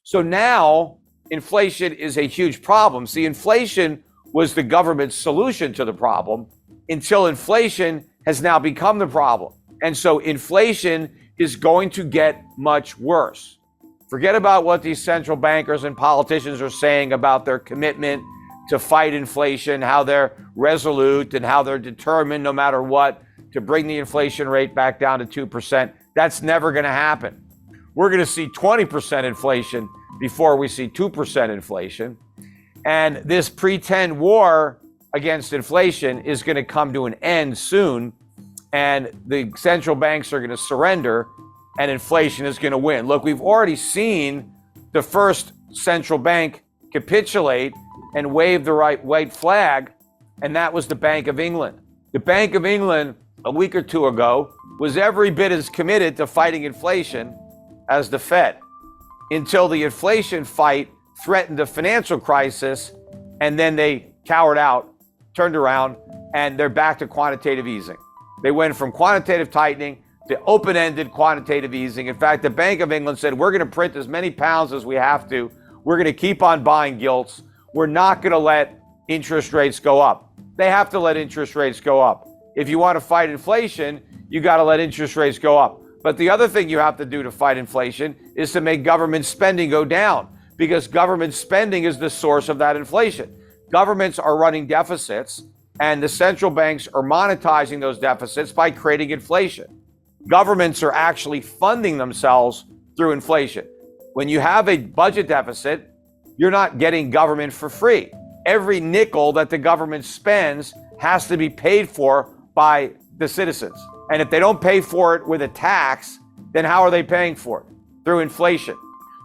So now inflation is a huge problem. See, inflation was the government's solution to the problem until inflation has now become the problem. And so inflation is going to get much worse. Forget about what these central bankers and politicians are saying about their commitment to fight inflation, how they're resolute and how they're determined no matter what to bring the inflation rate back down to 2%. That's never going to happen. We're going to see 20% inflation before we see 2% inflation. And this pretend war against inflation is going to come to an end soon. And the central banks are going to surrender and inflation is going to win. Look, we've already seen the first central bank capitulate and wave the white flag, and that was the Bank of England. The Bank of England, a week or two ago, was every bit as committed to fighting inflation as the Fed, until the inflation fight threatened a financial crisis, and then they cowered out, turned around, and they're back to quantitative easing. They went from quantitative tightening to open-ended quantitative easing. In fact, the Bank of England said, we're going to print as many pounds as we have to. We're going to keep on buying gilts. We're not going to let interest rates go up. They have to let interest rates go up. If you want to fight inflation, you got to let interest rates go up. But the other thing you have to do to fight inflation is to make government spending go down, because government spending is the source of that inflation. Governments are running deficits, and the central banks are monetizing those deficits by creating inflation. Governments are actually funding themselves through inflation. When you have a budget deficit, you're not getting government for free. Every nickel that the government spends has to be paid for by the citizens. And if they don't pay for it with a tax, then how are they paying for it? Through inflation.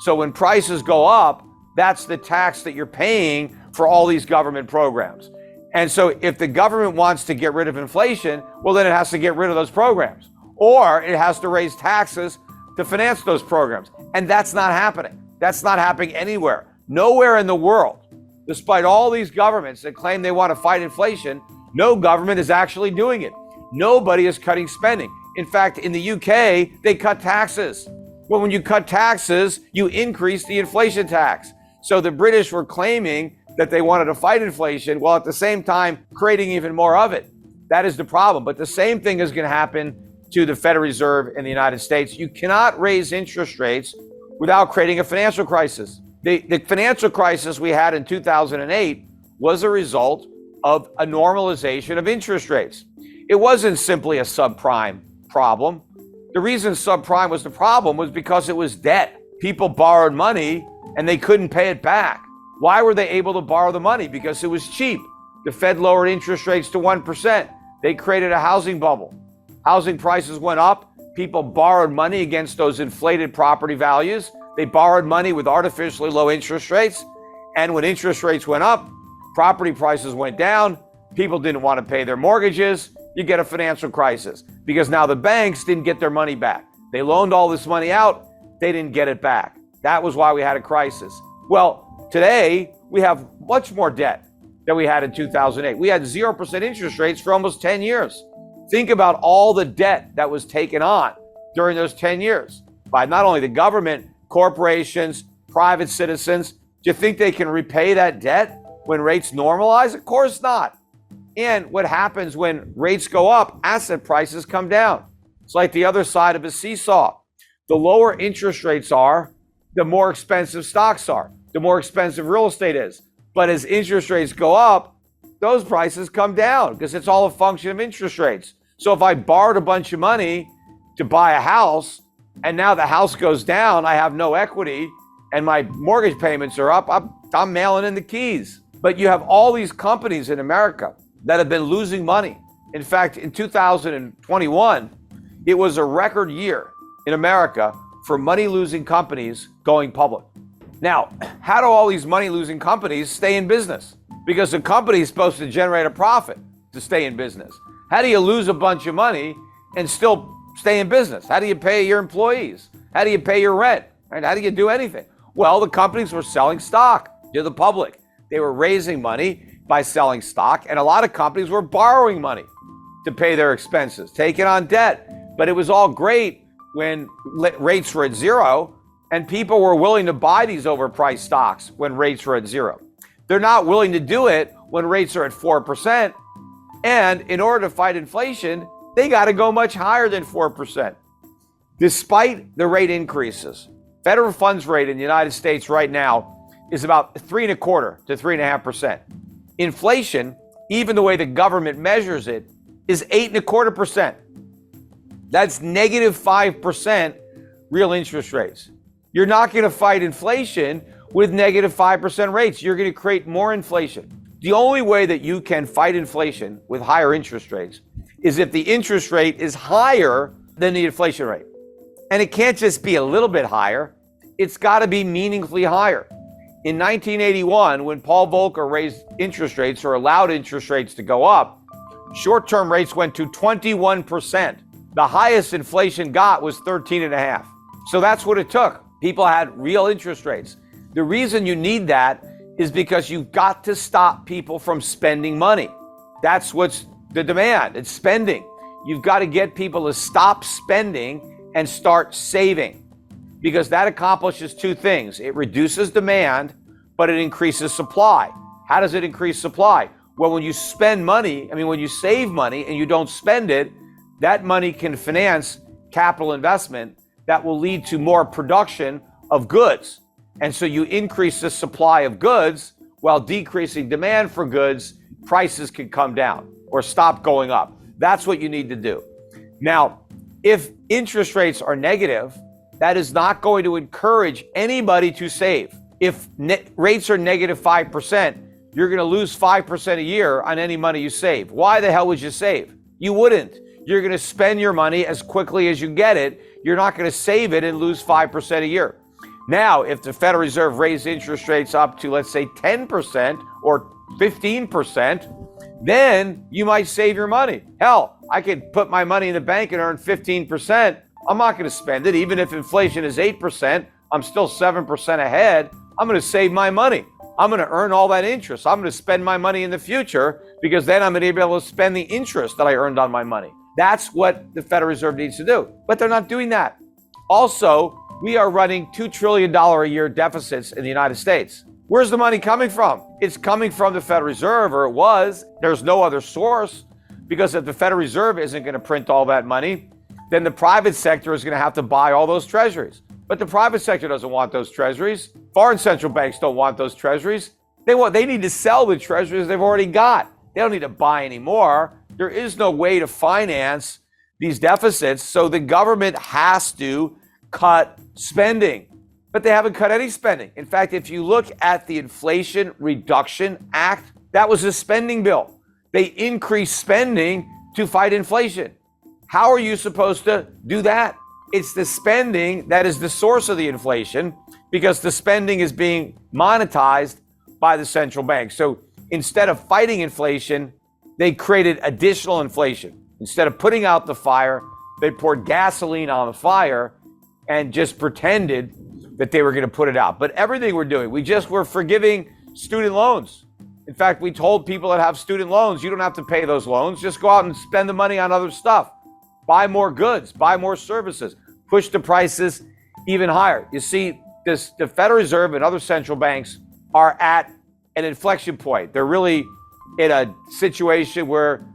So when prices go up, that's the tax that you're paying for all these government programs. And so if the government wants to get rid of inflation, well, then it has to get rid of those programs, or it has to raise taxes to finance those programs. And that's not happening. That's not happening anywhere. Nowhere in the world, despite all these governments that claim they want to fight inflation, no government is actually doing it. Nobody is cutting spending. In fact, in the UK, they cut taxes. Well, when you cut taxes, you increase the inflation tax. So the British were claiming that they wanted to fight inflation, while at the same time creating even more of it. That is the problem. But the same thing is going to happen to the Federal Reserve in the United States. You cannot raise interest rates without creating a financial crisis. The financial crisis we had in 2008 was a result of a normalization of interest rates. It wasn't simply a subprime problem. The reason subprime was the problem was because it was debt. People borrowed money and they couldn't pay it back. Why were they able to borrow the money? Because it was cheap. The Fed lowered interest rates to 1%. They created a housing bubble. Housing prices went up. People borrowed money against those inflated property values. They borrowed money with artificially low interest rates. And when interest rates went up, property prices went down. People didn't want to pay their mortgages. You get a financial crisis because now the banks didn't get their money back. They loaned all this money out. They didn't get it back. That was why we had a crisis. Well, today we have much more debt than we had in 2008. We had 0% interest rates for almost 10 years. Think about all the debt that was taken on during those 10 years by not only the government, corporations, private citizens. Do you think they can repay that debt when rates normalize? Of course not. And what happens when rates go up, asset prices come down. It's like the other side of a seesaw. The lower interest rates are, the more expensive stocks are, the more expensive real estate is. But as interest rates go up, those prices come down because it's all a function of interest rates. So if I borrowed a bunch of money to buy a house and now the house goes down, I have no equity and my mortgage payments are up, I'm mailing in the keys. But you have all these companies in America that have been losing money. In fact, in 2021, it was a record year in America for money-losing companies going public. Now, how do all these money-losing companies stay in business? Because the company is supposed to generate a profit to stay in business. How do you lose a bunch of money and still stay in business? How do you pay your employees? How do you pay your rent? Right? How do you do anything? Well, the companies were selling stock to the public. They were raising money by selling stock, and a lot of companies were borrowing money to pay their expenses, taking on debt. But it was all great when rates were at zero, And people were willing to buy these overpriced stocks when rates were at zero. They're not willing to do it when rates are at 4%. And in order to fight inflation, they got to go much higher than 4%. Despite the rate increases, federal funds rate in the United States right now is about 3.25% to 3.5%. Inflation, even the way the government measures it, is 8.25%. That's negative 5% real interest rates. You're not going to fight inflation with negative 5% rates. You're going to create more inflation. The only way that you can fight inflation with higher interest rates is if the interest rate is higher than the inflation rate. And it can't just be a little bit higher. It's got to be meaningfully higher. In 1981, when Paul Volcker raised interest rates or allowed interest rates to go up, short-term rates went to 21%. The highest inflation got was 13.5%. So that's what it took. People had real interest rates. The reason you need that is because you've got to stop people from spending money. That's what's the demand. It's spending. You've got to get people to stop spending and start saving, because that accomplishes two things. It reduces demand, but it increases supply. How does it increase supply? Well, when you spend money, when you save money and you don't spend it, that money can finance capital investment that will lead to more production of goods. And so you increase the supply of goods while decreasing demand for goods, prices can come down or stop going up. That's what you need to do. Now, if interest rates are negative, that is not going to encourage anybody to save. If rates are negative 5%, you're going to lose 5% a year on any money you save. Why the hell would you save? You wouldn't. You're going to spend your money as quickly as you get it. You're not going to save it and lose 5% a year. Now, if the Federal Reserve raised interest rates up to, let's say, 10% or 15%, then you might save your money. Hell, I could put my money in the bank and earn 15%. I'm not going to spend it. Even if inflation is 8%, I'm still 7% ahead. I'm going to save my money. I'm going to earn all that interest. I'm going to spend my money in the future, because then I'm going to be able to spend the interest that I earned on my money. That's what the Federal Reserve needs to do. But they're not doing that. Also, we are running $2 trillion a year deficits in the United States. Where's the money coming from? It's coming from the Federal Reserve, or it was. There's no other source, because if the Federal Reserve isn't going to print all that money, then the private sector is going to have to buy all those treasuries. But the private sector doesn't want those treasuries. Foreign central banks don't want those treasuries. They need to sell the treasuries they've already got. They don't need to buy any more. There is no way to finance these deficits, so the government has to cut spending. But they haven't cut any spending. In fact, if you look at the Inflation Reduction Act, that was a spending bill. They increased spending to fight inflation. How are you supposed to do that? It's the spending that is the source of the inflation, because the spending is being monetized by the central bank. So instead of fighting inflation, they created additional inflation. Instead of putting out the fire, they poured gasoline on the fire and just pretended that they were going to put it out. But everything we're doing, we're forgiving student loans. In fact, we told people that have student loans, you don't have to pay those loans. Just go out and spend the money on other stuff. Buy more goods, buy more services, push the prices even higher. You see, the Federal Reserve and other central banks are at an inflection point. They're really in a situation where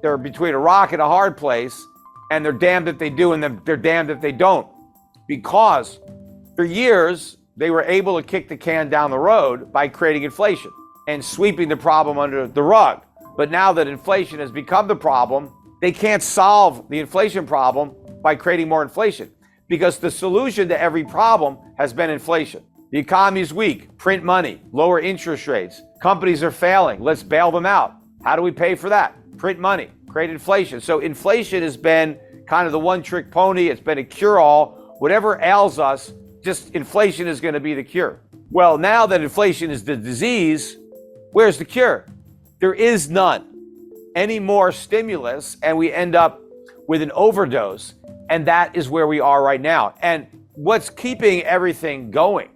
they're between a rock and a hard place, and they're damned if they do and they're damned if they don't. Because for years, they were able to kick the can down the road by creating inflation and sweeping the problem under the rug. But now that inflation has become the problem, they can't solve the inflation problem by creating more inflation, because the solution to every problem has been inflation. The economy is weak, print money, lower interest rates. Companies are failing, let's bail them out. How do we pay for that? Print money, create inflation. So inflation has been kind of the one-trick pony. It's been a cure-all. Whatever ails us, just inflation is going to be the cure. Well, now that inflation is the disease, where's the cure? There is none. Any more stimulus, and we end up with an overdose. And that is where we are right now. And what's keeping everything going,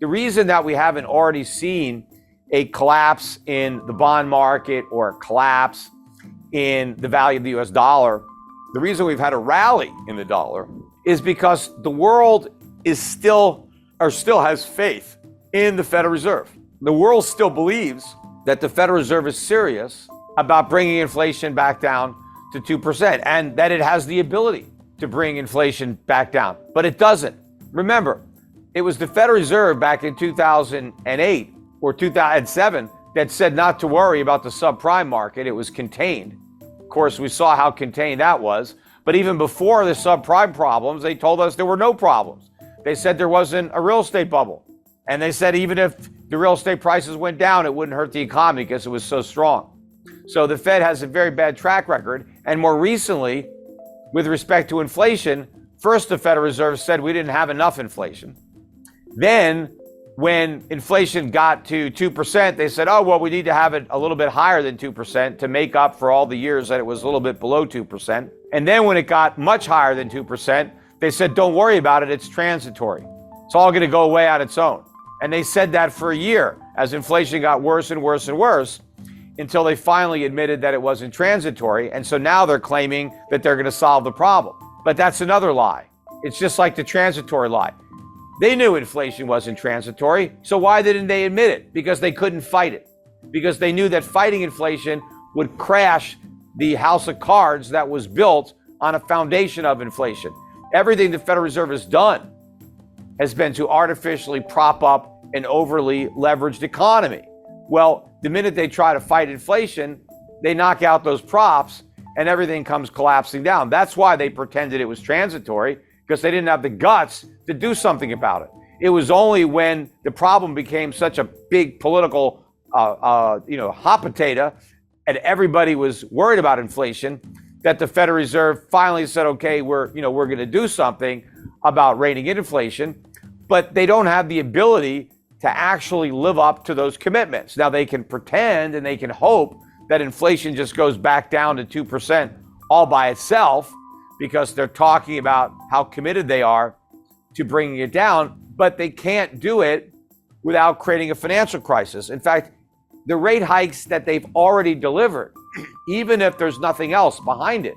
the reason that we haven't already seen a collapse in the bond market or a collapse in the value of the US dollar, the reason we've had a rally in the dollar is because the world is still has faith in the Federal Reserve. The world still believes that the Federal Reserve is serious about bringing inflation back down to 2% and that it has the ability to bring inflation back down, but it doesn't. Remember, it was the Federal Reserve back in 2008 or 2007 that said not to worry about the subprime market. It was contained. Of course, we saw how contained that was. But even before the subprime problems, they told us there were no problems. They said there wasn't a real estate bubble. And they said even if the real estate prices went down, it wouldn't hurt the economy because it was so strong. So the Fed has a very bad track record. And more recently, with respect to inflation, first the Federal Reserve said we didn't have enough inflation. Then when inflation got to 2%, they said, oh, well, we need to have it a little bit higher than 2% to make up for all the years that it was a little bit below 2%. And then when it got much higher than 2%, they said, don't worry about it, it's transitory. It's all going to go away on its own. And they said that for a year as inflation got worse and worse and worse until they finally admitted that it wasn't transitory. And so now they're claiming that they're going to solve the problem. But that's another lie. It's just like the transitory lie. They knew inflation wasn't transitory, so why didn't they admit it? Because they couldn't fight it. Because they knew that fighting inflation would crash the house of cards that was built on a foundation of inflation. Everything the Federal Reserve has done has been to artificially prop up an overly leveraged economy. Well, the minute they try to fight inflation, they knock out those props and everything comes collapsing down. That's why they pretended it was transitory, because they didn't have the guts to do something about it. It was only when the problem became such a big political, hot potato, and everybody was worried about inflation, that the Federal Reserve finally said, okay, we're going to do something about reining in inflation, but they don't have the ability to actually live up to those commitments. Now they can pretend and they can hope that inflation just goes back down to 2% all by itself, because they're talking about how committed they are to bringing it down, but they can't do it without creating a financial crisis. In fact, the rate hikes that they've already delivered, even if there's nothing else behind it,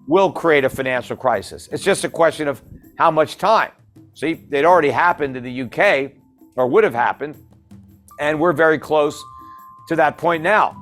will create a financial crisis. It's just a question of how much time. See, it already happened in the UK, or would have happened, and we're very close to that point now.